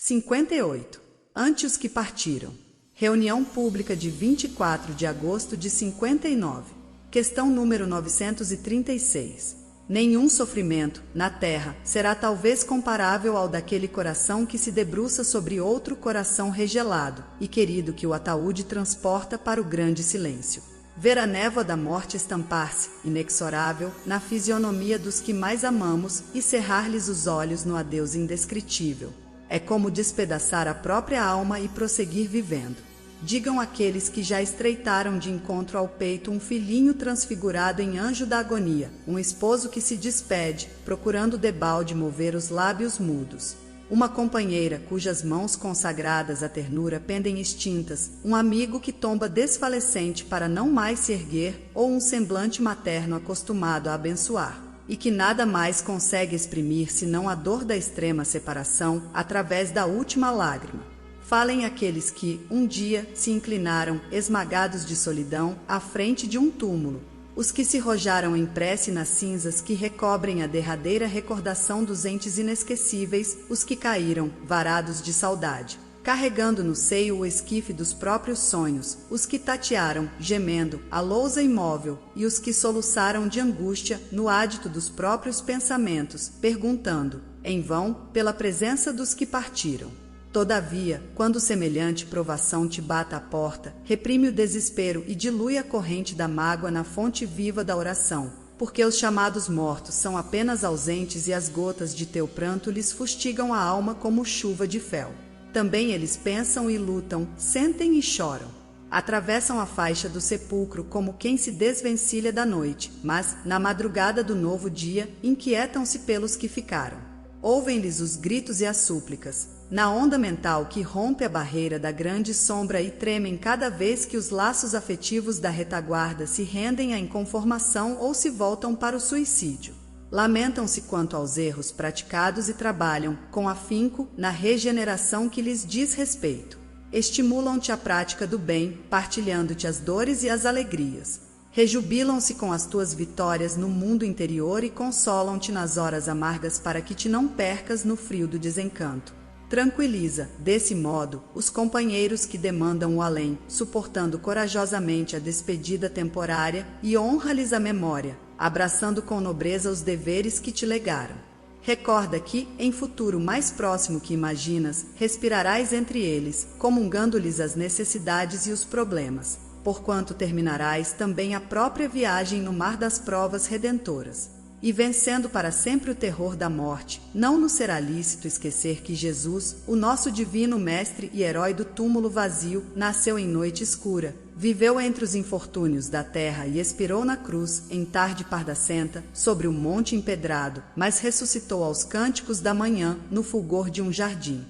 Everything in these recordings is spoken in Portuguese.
58. Ante os que partiram. Reunião pública de 24 de agosto de 59. Questão número 936. Nenhum sofrimento, na terra, será talvez comparável ao daquele coração que se debruça sobre outro coração regelado e querido que o ataúde transporta para o grande silêncio. Ver a névoa da morte estampar-se, inexorável, na fisionomia dos que mais amamos e cerrar-lhes os olhos no adeus indescritível. É como despedaçar a própria alma e prosseguir vivendo. Digam aqueles que já estreitaram de encontro ao peito um filhinho transfigurado em anjo da agonia, um esposo que se despede, procurando debalde mover os lábios mudos. Uma companheira cujas mãos consagradas à ternura pendem extintas, um amigo que tomba desfalecente para não mais se erguer, ou um semblante materno acostumado a abençoar, e que nada mais consegue exprimir senão a dor da extrema separação através da última lágrima. Falem aqueles que, um dia, se inclinaram, esmagados de solidão, à frente de um túmulo, os que se rojaram em prece nas cinzas que recobrem a derradeira recordação dos entes inesquecíveis, os que caíram, varados de saudade, carregando no seio o esquife dos próprios sonhos, os que tatearam, gemendo, a lousa imóvel, e os que soluçaram de angústia no ádito dos próprios pensamentos, perguntando, em vão, pela presença dos que partiram. Todavia, quando semelhante provação te bata à porta, reprime o desespero e dilui a corrente da mágoa na fonte viva da oração, porque os chamados mortos são apenas ausentes e as gotas de teu pranto lhes fustigam a alma como chuva de fel. Também eles pensam e lutam, sentem e choram. Atravessam a faixa do sepulcro como quem se desvencilha da noite, mas, na madrugada do novo dia, inquietam-se pelos que ficaram. Ouvem-lhes os gritos e as súplicas, na onda mental que rompe a barreira da grande sombra e tremem cada vez que os laços afetivos da retaguarda se rendem à inconformação ou se voltam para o suicídio. Lamentam-se quanto aos erros praticados e trabalham, com afinco, na regeneração que lhes diz respeito. Estimulam-te a prática do bem, partilhando-te as dores e as alegrias. Rejubilam-se com as tuas vitórias no mundo interior e consolam-te nas horas amargas para que te não percas no frio do desencanto. Tranquiliza, desse modo, os companheiros que demandam o além, suportando corajosamente a despedida temporária, e honra-lhes a memória, abraçando com nobreza os deveres que te legaram. Recorda que, em futuro mais próximo que imaginas, respirarás entre eles, comungando-lhes as necessidades e os problemas, porquanto terminarás também a própria viagem no mar das provas redentoras. E vencendo para sempre o terror da morte, não nos será lícito esquecer que Jesus, o nosso divino mestre e herói do túmulo vazio, nasceu em noite escura, viveu entre os infortúnios da terra e expirou na cruz, em tarde pardacenta, sobre o monte empedrado, mas ressuscitou aos cânticos da manhã, no fulgor de um jardim.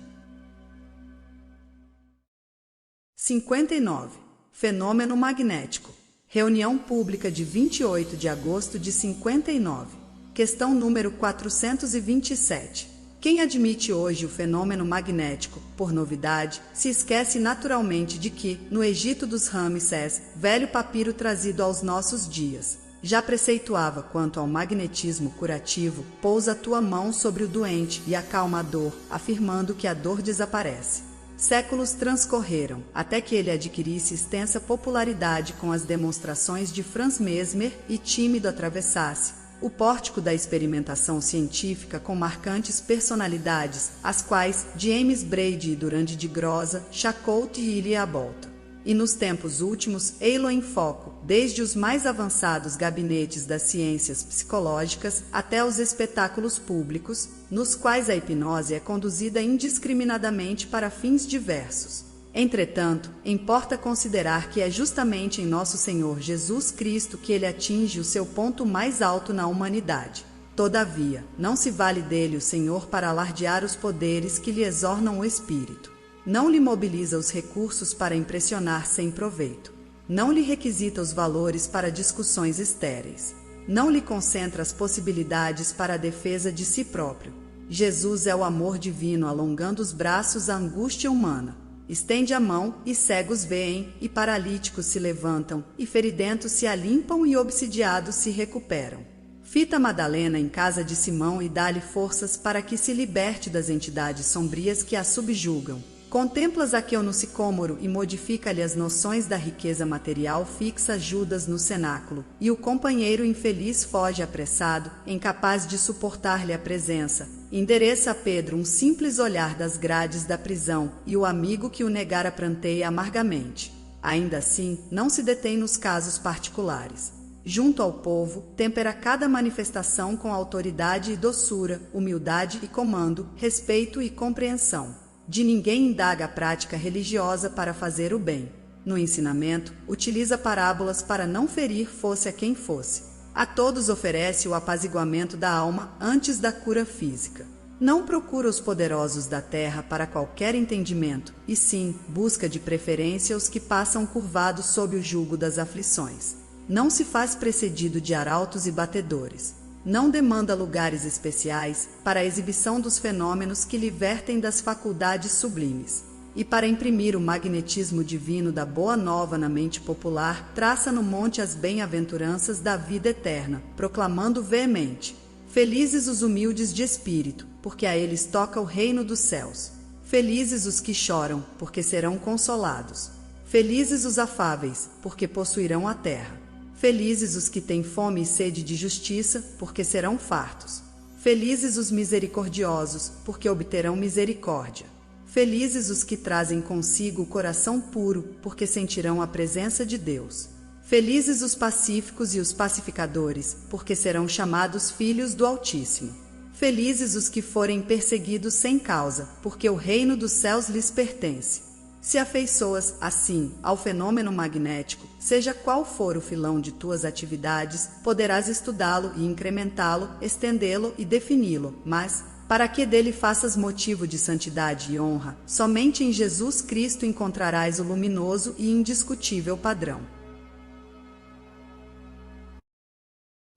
59. Fenômeno magnético. Reunião pública de 28 de agosto de 59. Questão número 427. Quem admite hoje o fenômeno magnético, por novidade, se esquece naturalmente de que, no Egito dos Ramsés, velho papiro trazido aos nossos dias, já preceituava quanto ao magnetismo curativo, pousa a tua mão sobre o doente e acalma a dor, afirmando que a dor desaparece. Séculos transcorreram, até que ele adquirisse extensa popularidade com as demonstrações de Franz Mesmer e tímido atravessasse o pórtico da experimentação científica com marcantes personalidades, as quais James Brady e Durand de Grossa, Charcot e Illiabolta. E nos tempos últimos, ei-lo em foco, desde os mais avançados gabinetes das ciências psicológicas até os espetáculos públicos, nos quais a hipnose é conduzida indiscriminadamente para fins diversos. Entretanto, importa considerar que é justamente em nosso Senhor Jesus Cristo que ele atinge o seu ponto mais alto na humanidade. Todavia, não se vale dele o Senhor para alardear os poderes que lhe exornam o espírito. Não lhe mobiliza os recursos para impressionar sem proveito. Não lhe requisita os valores para discussões estéreis. Não lhe concentra as possibilidades para a defesa de si próprio. Jesus é o amor divino alongando os braços à angústia humana. Estende a mão, e cegos veem, e paralíticos se levantam, e feridentos se alimpam e obsidiados se recuperam. Fita Madalena em casa de Simão e dá-lhe forças para que se liberte das entidades sombrias que a subjugam. Contempla Zaqueu no sicômoro e modifica-lhe as noções da riqueza material, fixa Judas no cenáculo, e o companheiro infeliz foge apressado, incapaz de suportar-lhe a presença. Endereça a Pedro um simples olhar das grades da prisão, e o amigo que o negara pranteia amargamente. Ainda assim, não se detém nos casos particulares. Junto ao povo, tempera cada manifestação com autoridade e doçura, humildade e comando, respeito e compreensão. De ninguém indaga a prática religiosa para fazer o bem. No ensinamento, utiliza parábolas para não ferir fosse a quem fosse. A todos oferece o apaziguamento da alma antes da cura física. Não procura os poderosos da terra para qualquer entendimento, e sim, busca de preferência os que passam curvados sob o jugo das aflições. Não se faz precedido de arautos e batedores. Não demanda lugares especiais para a exibição dos fenômenos que lhe vertem das faculdades sublimes. E para imprimir o magnetismo divino da boa nova na mente popular, traça no monte as bem-aventuranças da vida eterna, proclamando veemente: felizes os humildes de espírito, porque a eles toca o reino dos céus. Felizes os que choram, porque serão consolados. Felizes os afáveis, porque possuirão a terra. Felizes os que têm fome e sede de justiça, porque serão fartos. Felizes os misericordiosos, porque obterão misericórdia. Felizes os que trazem consigo o coração puro, porque sentirão a presença de Deus. Felizes os pacíficos e os pacificadores, porque serão chamados filhos do Altíssimo. Felizes os que forem perseguidos sem causa, porque o reino dos céus lhes pertence. Se afeiçoas, assim, ao fenômeno magnético, seja qual for o filão de tuas atividades, poderás estudá-lo e incrementá-lo, estendê-lo e defini-lo, mas, para que dele faças motivo de santidade e honra, somente em Jesus Cristo encontrarás o luminoso e indiscutível padrão.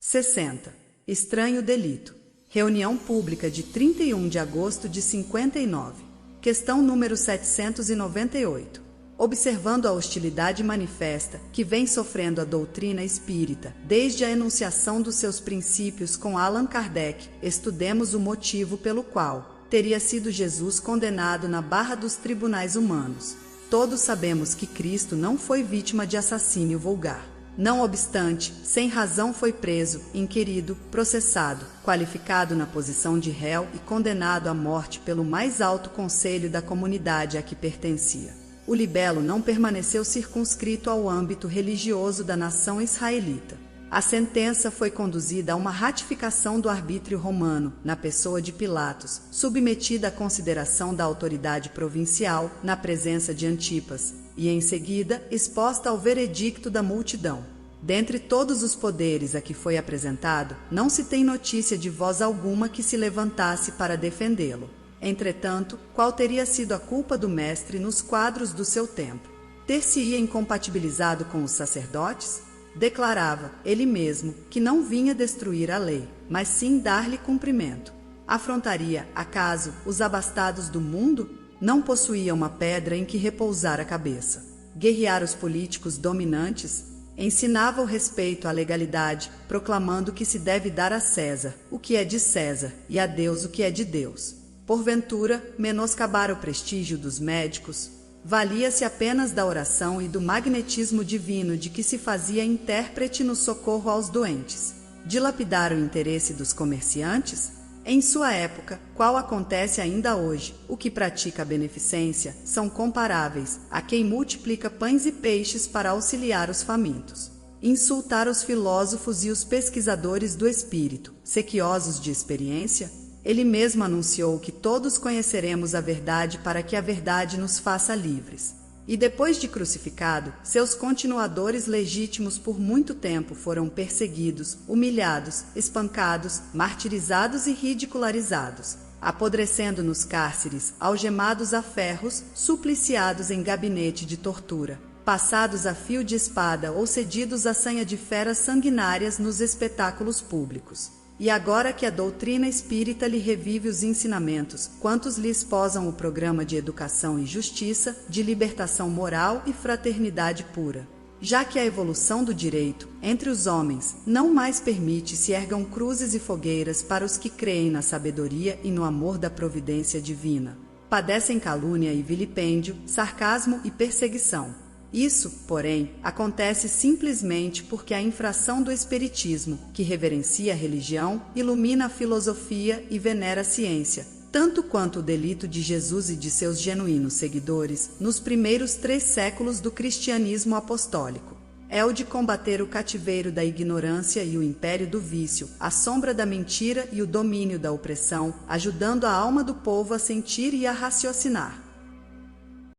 60. Estranho delito. Reunião pública de 31 de agosto de 59. Questão número 798. Observando a hostilidade manifesta que vem sofrendo a doutrina espírita desde a enunciação dos seus princípios com Allan Kardec, estudemos o motivo pelo qual teria sido Jesus condenado na barra dos tribunais humanos. Todos sabemos que Cristo não foi vítima de assassínio vulgar. Não obstante, sem razão foi preso, inquirido, processado, qualificado na posição de réu e condenado à morte pelo mais alto conselho da comunidade a que pertencia. O libelo não permaneceu circunscrito ao âmbito religioso da nação israelita. A sentença foi conduzida a uma ratificação do arbítrio romano, na pessoa de Pilatos, submetida à consideração da autoridade provincial, na presença de Antipas, e em seguida exposta ao veredicto da multidão. Dentre todos os poderes a que foi apresentado, não se tem notícia de voz alguma que se levantasse para defendê-lo. Entretanto, qual teria sido a culpa do mestre nos quadros do seu tempo? Ter-se-ia incompatibilizado com os sacerdotes? Declarava, ele mesmo, que não vinha destruir a lei, mas sim dar-lhe cumprimento. Afrontaria, acaso, os abastados do mundo? Não possuía uma pedra em que repousar a cabeça. Guerrear os políticos dominantes? Ensinava o respeito à legalidade, proclamando que se deve dar a César o que é de César e a Deus o que é de Deus. Porventura, menoscabar o prestígio dos médicos? Valia-se apenas da oração e do magnetismo divino de que se fazia intérprete no socorro aos doentes. Dilapidar o interesse dos comerciantes? Em sua época, qual acontece ainda hoje, o que pratica a beneficência são comparáveis a quem multiplica pães e peixes para auxiliar os famintos. Insultar os filósofos e os pesquisadores do espírito, sequiosos de experiência? Ele mesmo anunciou que todos conheceremos a verdade para que a verdade nos faça livres. E depois de crucificado, seus continuadores legítimos por muito tempo foram perseguidos, humilhados, espancados, martirizados e ridicularizados, apodrecendo nos cárceres, algemados a ferros, supliciados em gabinete de tortura, passados a fio de espada ou cedidos à sanha de feras sanguinárias nos espetáculos públicos. E agora que a doutrina espírita lhe revive os ensinamentos, quantos lhe esposam o programa de educação e justiça, de libertação moral e fraternidade pura? já que a evolução do direito entre os homens não mais permite se ergam cruzes e fogueiras para os que creem na sabedoria e no amor da providência divina. Padecem calúnia e vilipêndio, sarcasmo e perseguição. Isso, porém, acontece simplesmente porque a infração do espiritismo, que reverencia a religião, ilumina a filosofia e venera a ciência, tanto quanto o delito de Jesus e de seus genuínos seguidores nos primeiros 3 séculos do cristianismo apostólico. É o de combater o cativeiro da ignorância e o império do vício, a sombra da mentira e o domínio da opressão, ajudando a alma do povo a sentir e a raciocinar.